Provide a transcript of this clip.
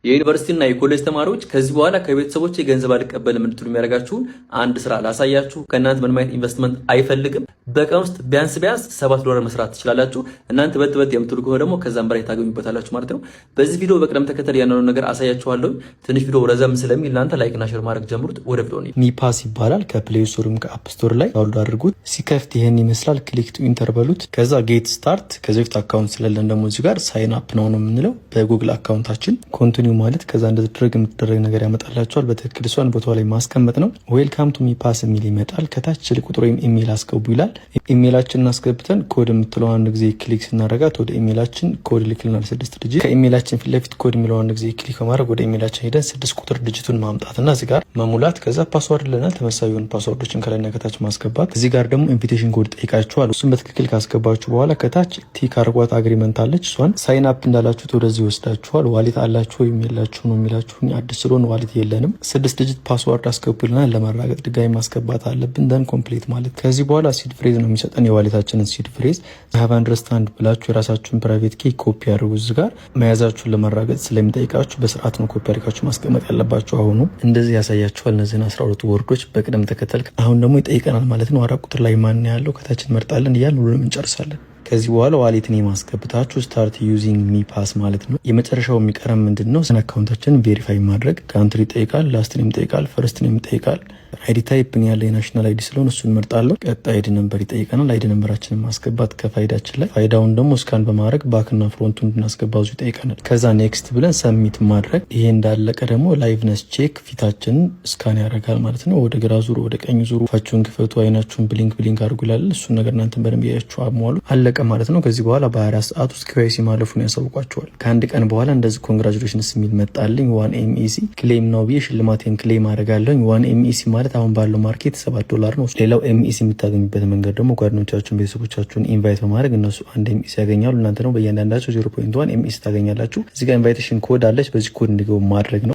የዩኒቨርሲቲና የኮሌጅ ተማሪዎች ከዚህ በኋላ ከቤተሰቦች የገንዘብ አልቀበልም እንድትሉ የሚያደርጋችሁን አንድ ስራ ላሳያችሁ። ከእናንተ ምንም አይነት ኢንቨስትመንት አይፈልግም። በቀን ውስጥ ቢያንስ $7 መስራት ትችላላችሁ። እናንተ በጥበት የምትሉ ከሆነ ደግሞ ከዛም በላይ ታገኙበታላችሁ ማለት ነው። በዚህ ቪዲዮ በቅደም ተከተል ያለውን ነገር አሳያችኋለሁ። ትንሽ ቪዲዮ ረዘም ስለሚል እናንተ ላይክ እና ሼር ማድረግ ጀምሩት። ወደ ቪዲዮ ነው። ሚፓስ ይባላል። ከፕሌይ ስቶርም ከአፕ ስቶር ላይ ዳውንሎድ አድርጉት። ሲከፍት ይሄን ይመስላል። ክሊክ ቱ ኢንተር በሉት። ከዛ ጌት ስታርት። ከዚህ በፊት አካውንት ስለለን ደግሞ እዚህ ጋር ሳይን አፕ ነው የምንለው በጉግል አካውንታችን ኮንቲኒው ማለት ከዛ እንደተደረገ የምትደረግ ነገር ያመጣላችኋል። በትክክል እሷን ቦታው ላይ ማስቀመጥ ነው። ዌልካም ቱ ሚፓስ የሚል ይመጣል። ከታች ስልክ ቁጥር ወይም ኢሜል አስገቡ ይላል። ኢሜላችንን አስገብተን ኮድ የምትለው አንድ ጊዜ ክሊክ ስናደርጋት ወደ ኢሜላችን ኮድ ልክልናል 6 ዲጂት። ከኢሜላችን ፊት ለፊት ኮድ የሚለው አንድ ጊዜ ክሊክ በማድረግ ወደ ኢሜላችን ሄደን 6 ቁጥር ዲጂቱን ማምጣትና እዚህ ጋር መሙላት። ከዛ ፓስወርድ ለናል። ተመሳሳይ የሆኑ ፓስወርዶችን ከላይና ከታች ማስገባት። እዚህ ጋር ደግሞ ኢንቪቴሽን ኮድ ጠይቃችኋል። እሱን በትክክል ካስገባችሁ በኋላ ከታች ቲክ አርጓት አግሪመንት አለች። እሷን ሳይን አፕ እንዳላችሁት ወደዚህ ይወስዳችኋል። ዋሌት አላችሁ ወይም የላችሁ ነው የሚላችሁ። አዲስ ስለሆነ ዋሌት የለንም። 6 ዲጂት ፓስወርድ አስገቡልናል። ለማረጋገጥ ድጋሚ ማስገባት አለብን። ደን ኮምፕሊት ማለት ከዚህ በኋላ ሲድ ፍሬዝ ነው የሚሰጠን የዋሌታችንን ሲድ ፍሬዝ ሃቭ አንደርስታንድ ብላችሁ የራሳችሁን ፕራይቬት ኪ ኮፒ አድርጉ። እዚህ ጋር መያዛችሁን ለማረጋገጥ ስለሚጠይቃችሁ በስርዓት ነው ኮፒ አድርጋችሁ ማስቀመጥ ያለባችሁ። አሁኑ እንደዚህ ያሳያችኋል። እነዚህን 12 ወርዶች በቅደም ተከተል አሁን ደግሞ ይጠይቀናል ማለት ነው። 4 ቁጥር ላይ ማን ያለው ከታች እንመርጣለን እያልን ሁሉንም እንጨርሳለን። ከዚህ በኋላ ዋሌትን የማስገብታችሁ ስታርት ዩዚንግ ሚፓስ ማለት ነው። የመጨረሻው የሚቀረም ምንድነው? አካውንታችንን ቬሪፋይ ማድረግ። ካንትሪ ይጠይቃል፣ ላስት ኔም ይጠይቃል፣ ፈርስት ኔም ይጠይቃል። አይዲ ታይፕ ያለ የናሽናል አይዲ ስለሆነ እሱን መርጣለሁ። ቀጣይ አይዲ ነምበር ይጠይቀናል። አይዲ ነምበራችንን ማስገባት ከፋይዳችን ላይ ፋይዳውን ደግሞ ስካን በማድረግ ባክና ፍሮንቱ እንድናስገባው ይጠይቀናል። ከዛ ኔክስት ብለን ሰሚት ማድረግ። ይሄ እንዳለቀ ደግሞ ላይቭነስ ቼክ ፊታችንን ስካን ያደርጋል ማለት ነው። ወደ ግራ ዙሩ፣ ወደ ቀኝ ዙሩ፣ ፋችሁን ክፈቱ፣ አይናችሁን ብሊንክ አድርጉ ይላል። እሱን ነገር እናንተን በደንብ ያያችሁ አሟሉ። አለቀ ማለት ነው። ከዚህ በኋላ በ24 ሰዓት ውስጥ ኬዋይሲ ማለፉን ያሳውቋቸዋል። ከአንድ ቀን በኋላ እንደዚህ ኮንግራቹሌሽንስ የሚል መጣልኝ። 1 ኤምኢሲ ክሌም ነው ብዬ ሽልማቴን ክሌም አደርጋለሁ። 1 ኤምኢሲ ማለት አሁን ባለው ማርኬት $7 ነው። ሌላው ኤምኢሲ የምታገኙበት መንገድ ደግሞ ጓደኞቻችሁን፣ ቤተሰቦቻችሁን ኢንቫይት በማድረግ እነሱ 1 ኤምኢሲ ያገኛሉ። እናንተ ደግሞ በእያንዳንዳቸው 0.1 ኤምኢሲ ታገኛላችሁ። እዚህ ጋር ኢንቫይቴሽን ኮድ አለች። በዚህ ኮድ እንዲገቡ ማድረግ ነው።